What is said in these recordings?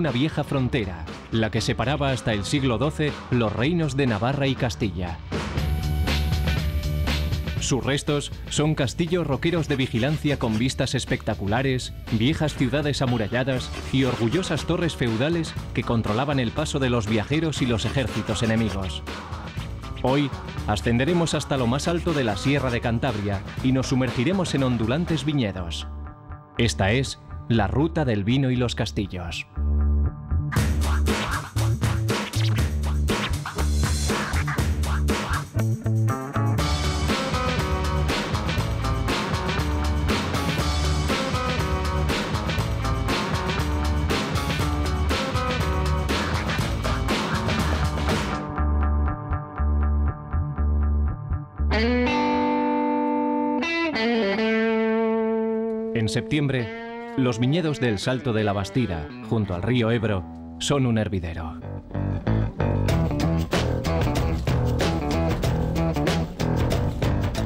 una vieja frontera, la que separaba hasta el siglo XII los reinos de Navarra y Castilla. Sus restos son castillos roqueros de vigilancia con vistas espectaculares, viejas ciudades amuralladas y orgullosas torres feudales que controlaban el paso de los viajeros y los ejércitos enemigos. Hoy ascenderemos hasta lo más alto de la Sierra de Cantabria y nos sumergiremos en ondulantes viñedos. Esta es la ruta del vino y los castillos. En septiembre, los viñedos del Salto de la Bastida, junto al río Ebro, son un hervidero.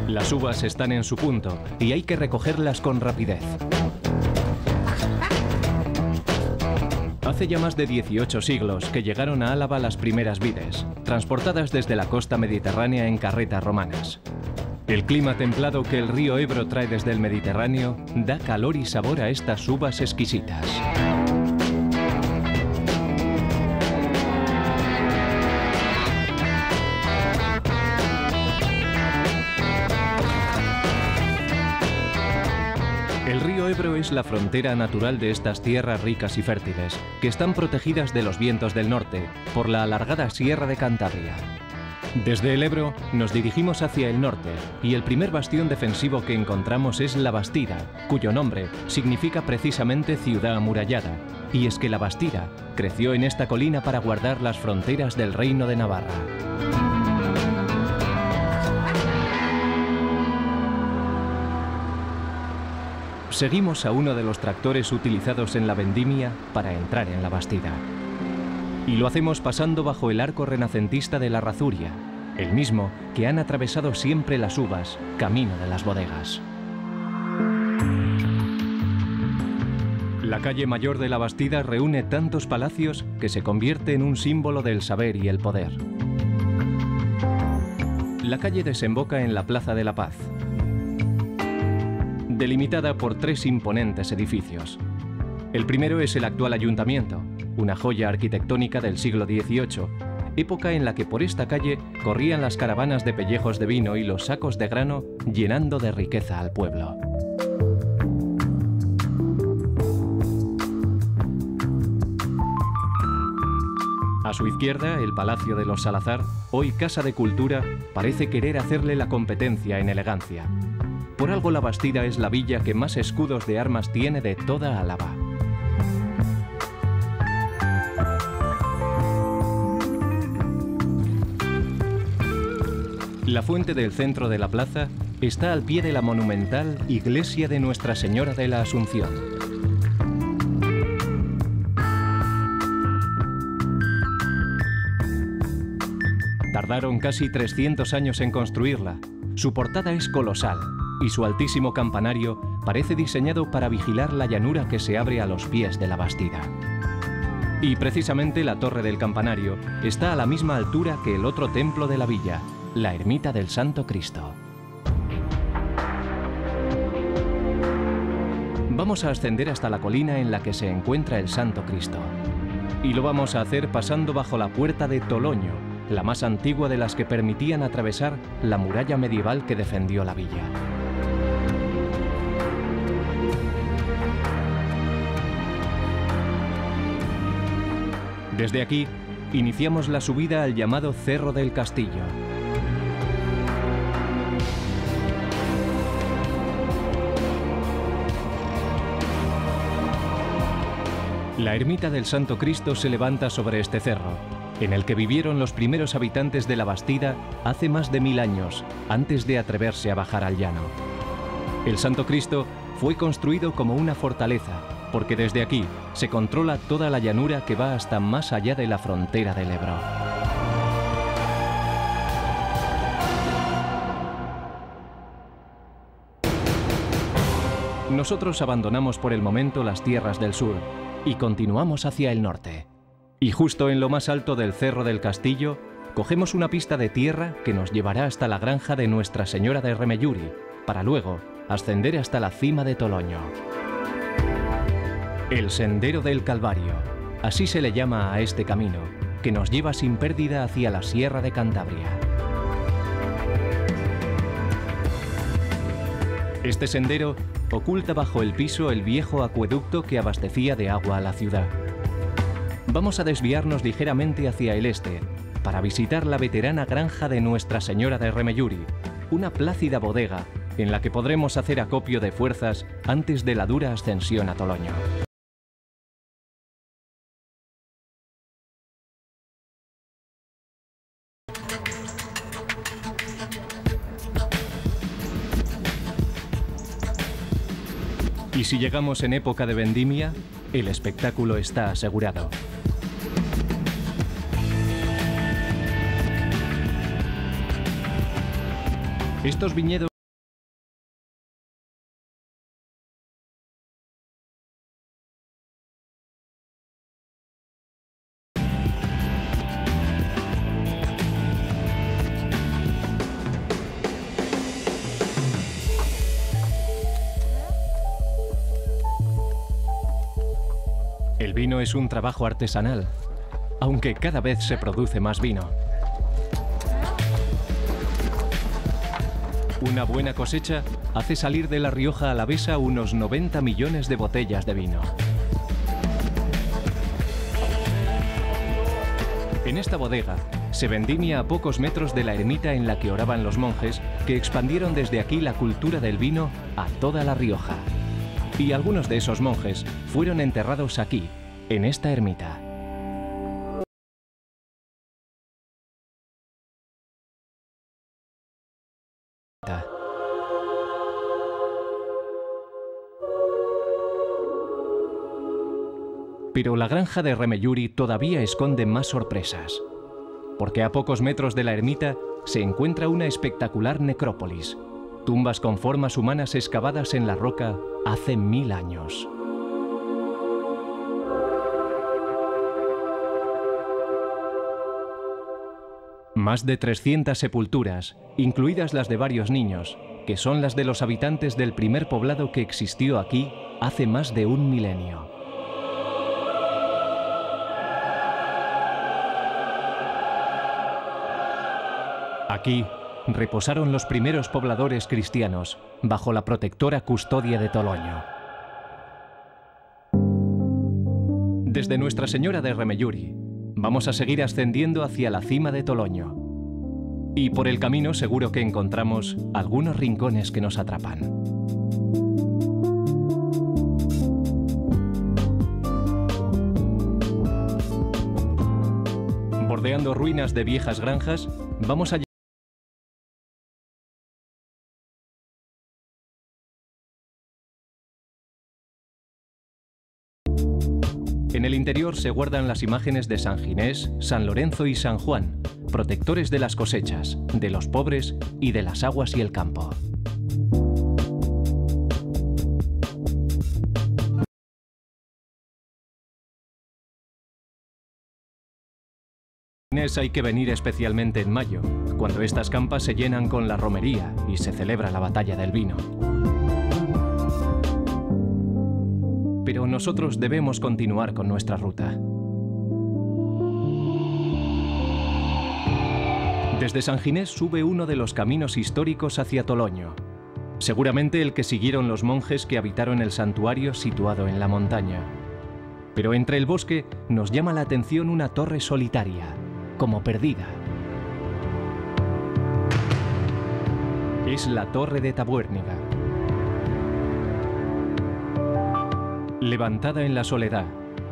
Las uvas están en su punto y hay que recogerlas con rapidez. Hace ya más de 18 siglos que llegaron a Álava las primeras vides, transportadas desde la costa mediterránea en carretas romanas. El clima templado que el río Ebro trae desde el Mediterráneo da calor y sabor a estas uvas exquisitas. El río Ebro es la frontera natural de estas tierras ricas y fértiles, que están protegidas de los vientos del norte por la alargada Sierra de Cantabria. Desde el Ebro nos dirigimos hacia el norte y el primer bastión defensivo que encontramos es La Bastida, cuyo nombre significa precisamente ciudad amurallada. Y es que La Bastida creció en esta colina para guardar las fronteras del Reino de Navarra. Seguimos a uno de los tractores utilizados en la vendimia para entrar en La Bastida. Y lo hacemos pasando bajo el arco renacentista de la Razuria, el mismo que han atravesado siempre las uvas, camino de las bodegas. La calle mayor de La Bastida reúne tantos palacios que se convierte en un símbolo del saber y el poder. La calle desemboca en la Plaza de la Paz, delimitada por tres imponentes edificios. El primero es el actual ayuntamiento, una joya arquitectónica del siglo XVIII, época en la que por esta calle corrían las caravanas de pellejos de vino y los sacos de grano llenando de riqueza al pueblo. A su izquierda, el Palacio de los Salazar, hoy Casa de Cultura, parece querer hacerle la competencia en elegancia. Por algo La Bastida es la villa que más escudos de armas tiene de toda Álava. La fuente del centro de la plaza está al pie de la monumental iglesia de Nuestra Señora de la Asunción. Tardaron casi 300 años en construirla. Su portada es colosal y su altísimo campanario parece diseñado para vigilar la llanura que se abre a los pies de La Bastida. Y precisamente la torre del campanario está a la misma altura que el otro templo de la villa, la ermita del Santo Cristo. Vamos a ascender hasta la colina en la que se encuentra el Santo Cristo. Y lo vamos a hacer pasando bajo la puerta de Toloño, la más antigua de las que permitían atravesar la muralla medieval que defendió la villa. Desde aquí, iniciamos la subida al llamado Cerro del Castillo. La ermita del Santo Cristo se levanta sobre este cerro, en el que vivieron los primeros habitantes de La Bastida hace más de 1000 años, antes de atreverse a bajar al llano. El Santo Cristo fue construido como una fortaleza, porque desde aquí se controla toda la llanura que va hasta más allá de la frontera del Ebro. Nosotros abandonamos por el momento las tierras del sur y continuamos hacia el norte. Y justo en lo más alto del Cerro del Castillo, cogemos una pista de tierra que nos llevará hasta la granja de Nuestra Señora de Remelluri, para luego ascender hasta la cima de Toloño. El Sendero del Calvario, así se le llama a este camino, que nos lleva sin pérdida hacia la Sierra de Cantabria. Este sendero oculta bajo el piso el viejo acueducto que abastecía de agua a la ciudad. Vamos a desviarnos ligeramente hacia el este, para visitar la veterana granja de Nuestra Señora de Remelluri, una plácida bodega en la que podremos hacer acopio de fuerzas antes de la dura ascensión a Toloño. Y si llegamos en época de vendimia, el espectáculo está asegurado. Estos viñedos El vino es un trabajo artesanal, aunque cada vez se produce más vino. Una buena cosecha hace salir de La Rioja Alavesa unos 90 millones de botellas de vino. En esta bodega se vendimia a pocos metros de la ermita en la que oraban los monjes, que expandieron desde aquí la cultura del vino a toda La Rioja. Y algunos de esos monjes fueron enterrados aquí, en esta ermita. Pero la granja de Remelluri todavía esconde más sorpresas, porque a pocos metros de la ermita se encuentra una espectacular necrópolis, tumbas con formas humanas excavadas en la roca hace 1000 años. Más de 300 sepulturas, incluidas las de varios niños, que son las de los habitantes del primer poblado que existió aquí hace más de 1 milenio. Aquí reposaron los primeros pobladores cristianos, bajo la protectora custodia de Toloño. Desde Nuestra Señora de Remelluri, vamos a seguir ascendiendo hacia la cima de Toloño. Y por el camino seguro que encontramos algunos rincones que nos atrapan. Bordeando ruinas de viejas granjas, vamos a En el interior se guardan las imágenes de San Ginés, San Lorenzo y San Juan, protectores de las cosechas, de los pobres y de las aguas y el campo. Hay que venir especialmente en mayo, cuando estas campas se llenan con la romería y se celebra la batalla del vino. Pero nosotros debemos continuar con nuestra ruta. Desde San Ginés sube uno de los caminos históricos hacia Toloño, seguramente el que siguieron los monjes que habitaron el santuario situado en la montaña. Pero entre el bosque nos llama la atención una torre solitaria, como perdida. Es la Torre de Tabuérniga. Levantada en la soledad,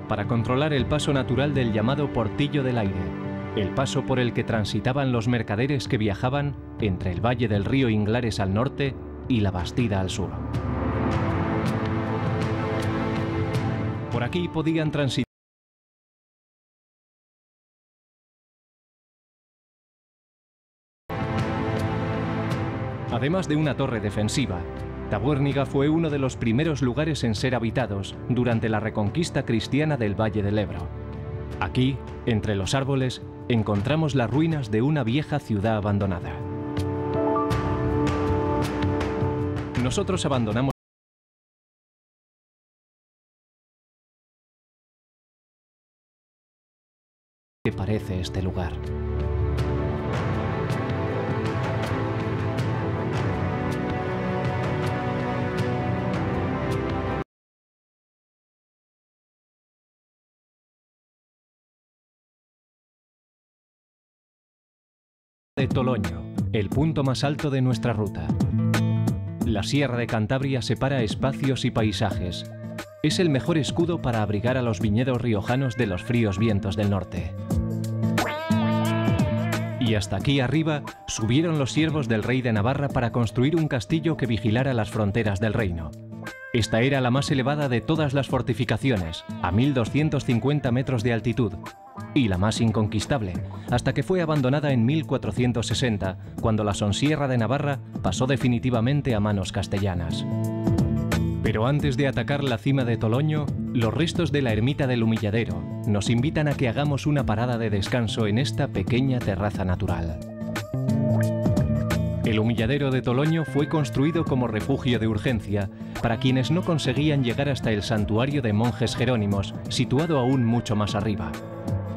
para controlar el paso natural del llamado Portillo del Aire, el paso por el que transitaban los mercaderes que viajaban entre el valle del río Inglares al norte y la Bastida al sur. Por aquí podían transitar además de una torre defensiva, Tabuérniga fue uno de los primeros lugares en ser habitados durante la reconquista cristiana del Valle del Ebro. Aquí, entre los árboles, encontramos las ruinas de una vieja ciudad abandonada. Nosotros abandonamos ¿qué parece este lugar? De Toloño, el punto más alto de nuestra ruta. La Sierra de Cantabria separa espacios y paisajes. Es el mejor escudo para abrigar a los viñedos riojanos de los fríos vientos del norte. Y hasta aquí arriba subieron los siervos del rey de Navarra para construir un castillo que vigilara las fronteras del reino. Esta era la más elevada de todas las fortificaciones, a 1250 metros de altitud, y la más inconquistable, hasta que fue abandonada en 1460, cuando la Sonsierra de Navarra pasó definitivamente a manos castellanas. Pero antes de atacar la cima de Toloño, los restos de la ermita del Humilladero nos invitan a que hagamos una parada de descanso en esta pequeña terraza natural. El Humilladero de Toloño fue construido como refugio de urgencia para quienes no conseguían llegar hasta el santuario de monjes jerónimos, situado aún mucho más arriba.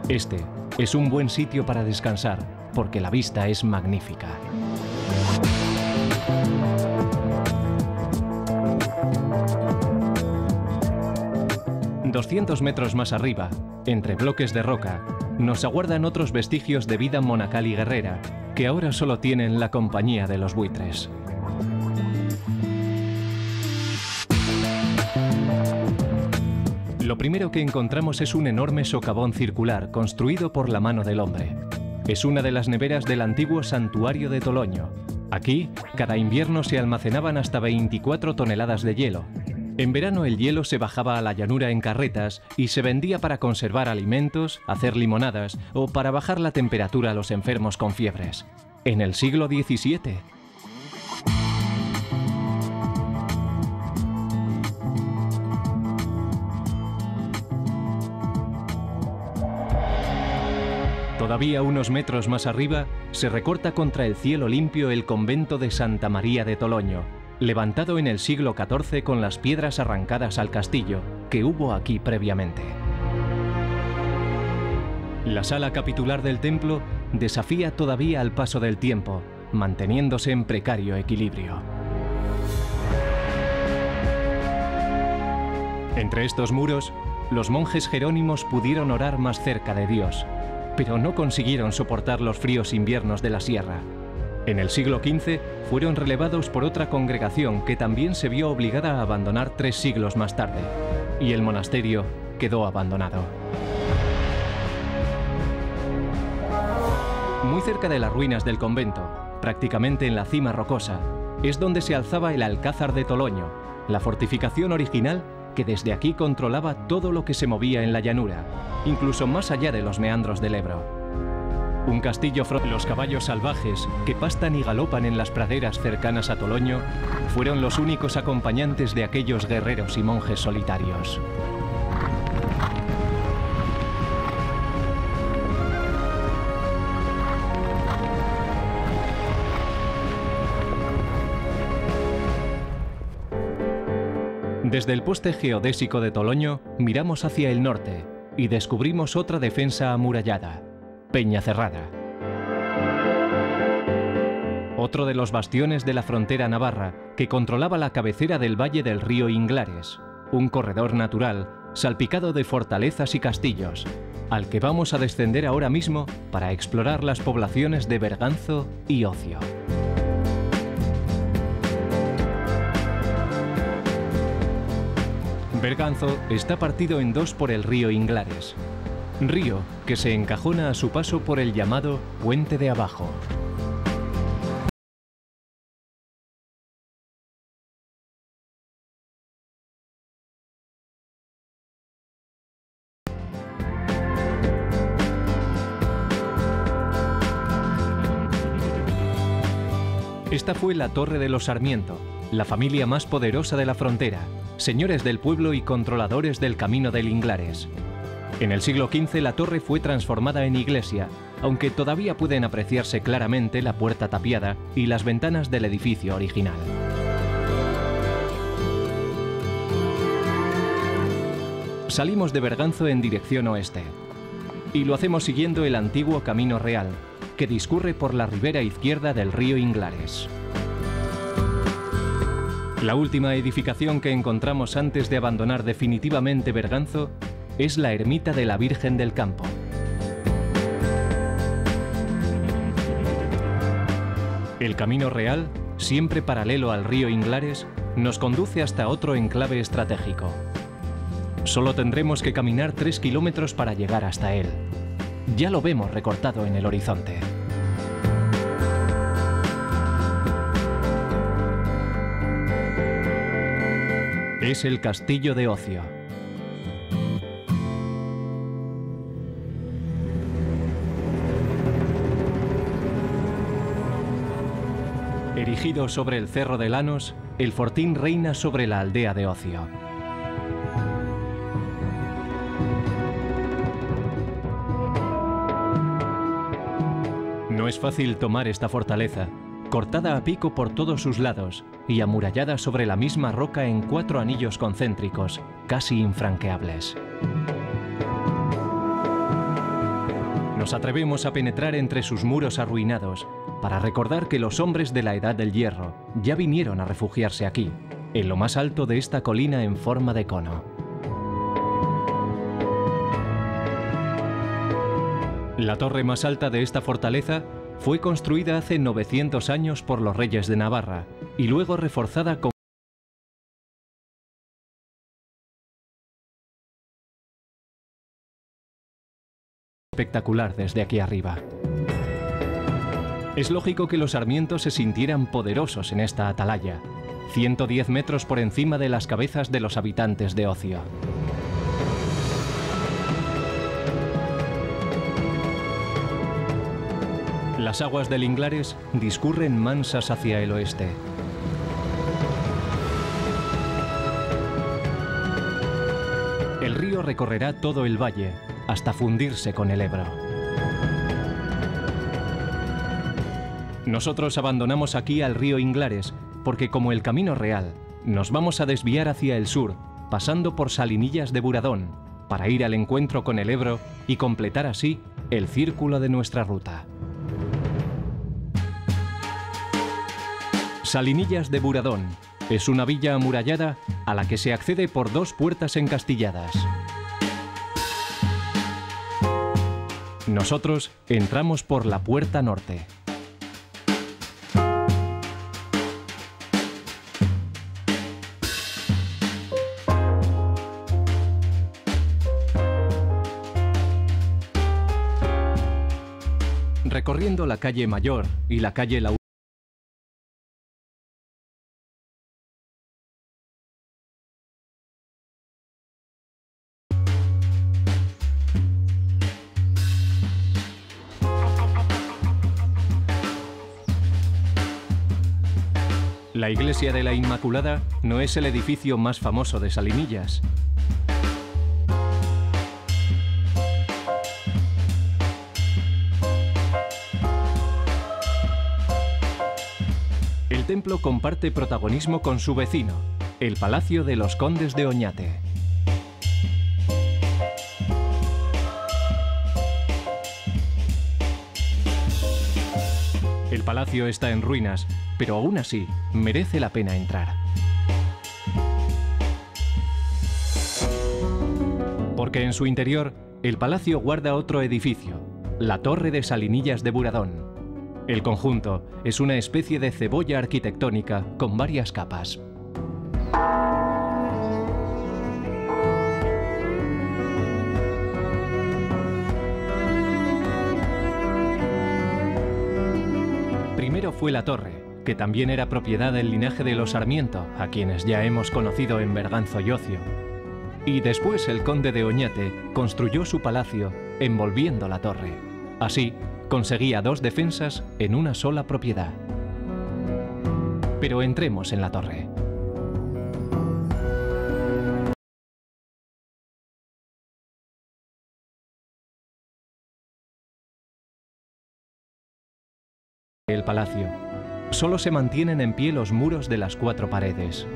Este es un buen sitio para descansar, porque la vista es magnífica. ...200 metros más arriba, entre bloques de roca, nos aguardan otros vestigios de vida monacal y guerrera, que ahora solo tienen la compañía de los buitres. Lo primero que encontramos es un enorme socavón circular construido por la mano del hombre. Es una de las neveras del antiguo santuario de Toloño. Aquí, cada invierno se almacenaban hasta 24 toneladas de hielo. En verano el hielo se bajaba a la llanura en carretas y se vendía para conservar alimentos, hacer limonadas o para bajar la temperatura a los enfermos con fiebres. En el siglo XVII. Todavía unos metros más arriba, se recorta contra el cielo limpio el convento de Santa María de Toloño, levantado en el siglo XIV con las piedras arrancadas al castillo que hubo aquí previamente. La sala capitular del templo desafía todavía al paso del tiempo, manteniéndose en precario equilibrio. Entre estos muros, los monjes jerónimos pudieron orar más cerca de Dios, pero no consiguieron soportar los fríos inviernos de la sierra. En el siglo XV fueron relevados por otra congregación que también se vio obligada a abandonar 3 siglos más tarde, y el monasterio quedó abandonado. Muy cerca de las ruinas del convento, prácticamente en la cima rocosa, es donde se alzaba el Alcázar de Toloño, la fortificación original que desde aquí controlaba todo lo que se movía en la llanura, incluso más allá de los meandros del Ebro. Un castillo los caballos salvajes que pastan y galopan en las praderas cercanas a Toloño fueron los únicos acompañantes de aquellos guerreros y monjes solitarios. Desde el poste geodésico de Toloño miramos hacia el norte y descubrimos otra defensa amurallada, Peñacerrada. Otro de los bastiones de la frontera navarra que controlaba la cabecera del valle del río Inglares, un corredor natural salpicado de fortalezas y castillos, al que vamos a descender ahora mismo para explorar las poblaciones de Berganzo y Ocio. Berganzo está partido en 2 por el río Inglares, río que se encajona a su paso por el llamado Puente de Abajo. Esta fue la Torre de los Sarmiento, la familia más poderosa de la frontera, señores del pueblo y controladores del camino del Inglares. En el siglo XV la torre fue transformada en iglesia, aunque todavía pueden apreciarse claramente la puerta tapiada y las ventanas del edificio original. Salimos de Berganzo en dirección oeste y lo hacemos siguiendo el antiguo Camino Real, que discurre por la ribera izquierda del río Inglares. La última edificación que encontramos antes de abandonar definitivamente Berganzo es la ermita de la Virgen del Campo. El Camino Real, siempre paralelo al río Inglares, nos conduce hasta otro enclave estratégico. Solo tendremos que caminar 3 kilómetros para llegar hasta él. Ya lo vemos recortado en el horizonte. Es el Castillo de Ocio. Erigido sobre el Cerro de Lanos, el fortín reina sobre la aldea de Ocio. No es fácil tomar esta fortaleza, cortada a pico por todos sus lados y amurallada sobre la misma roca en 4 anillos concéntricos, casi infranqueables. Nos atrevemos a penetrar entre sus muros arruinados para recordar que los hombres de la Edad del Hierro ya vinieron a refugiarse aquí, en lo más alto de esta colina en forma de cono. La torre más alta de esta fortaleza fue construida hace 900 años por los reyes de Navarra y luego reforzada con espectacular desde aquí arriba. Es lógico que los sarmientos se sintieran poderosos en esta atalaya, 110 metros por encima de las cabezas de los habitantes de Ocio. Las aguas del Inglares discurren mansas hacia el oeste. El río recorrerá todo el valle hasta fundirse con el Ebro. Nosotros abandonamos aquí al río Inglares porque, como el Camino Real, nos vamos a desviar hacia el sur, pasando por Salinillas de Buradón, para ir al encuentro con el Ebro y completar así el círculo de nuestra ruta. Salinillas de Buradón es una villa amurallada a la que se accede por 2 puertas encastilladas. Nosotros entramos por la puerta norte. Recorriendo la calle Mayor y la calle La iglesia de la Inmaculada no es el edificio más famoso de Salinillas. El templo comparte protagonismo con su vecino, el Palacio de los Condes de Oñate. El palacio está en ruinas, pero aún así merece la pena entrar. Porque en su interior, el palacio guarda otro edificio, la Torre de Salinillas de Buradón. El conjunto es una especie de cebolla arquitectónica con varias capas. Primero fue la torre, que también era propiedad del linaje de los Sarmiento, a quienes ya hemos conocido en Berganzo y Ocio. Y después el conde de Oñate construyó su palacio envolviendo la torre. Así, conseguía 2 defensas en una sola propiedad. Pero entremos en la torre. El palacio. Solo se mantienen en pie los muros de las 4 paredes.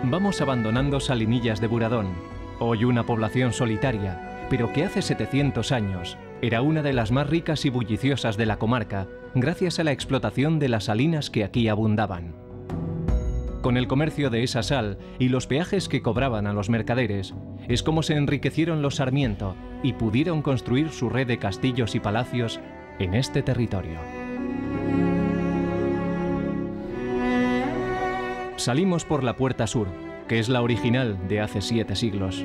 Vamos abandonando Salinillas de Buradón, hoy una población solitaria, pero que hace 700 años era una de las más ricas y bulliciosas de la comarca, gracias a la explotación de las salinas que aquí abundaban. Con el comercio de esa sal y los peajes que cobraban a los mercaderes, es como se enriquecieron los Sarmiento y pudieron construir su red de castillos y palacios en este territorio. Salimos por la puerta sur, que es la original de hace 7 siglos.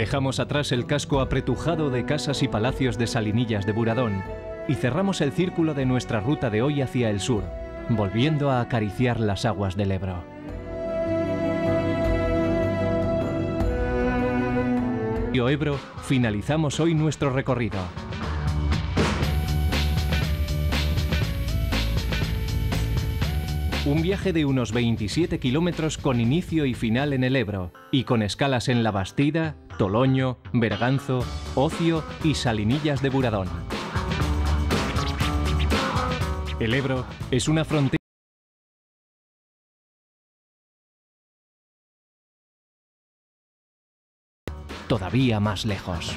Dejamos atrás el casco apretujado de casas y palacios de Salinillas de Buradón y cerramos el círculo de nuestra ruta de hoy hacia el sur, volviendo a acariciar las aguas del Ebro. Río Ebro, finalizamos hoy nuestro recorrido. Un viaje de unos 27 kilómetros con inicio y final en el Ebro y con escalas en La Bastida, Toloño, Berganzo, Ocio y Salinillas de Buradón. El Ebro es una frontera todavía más lejos.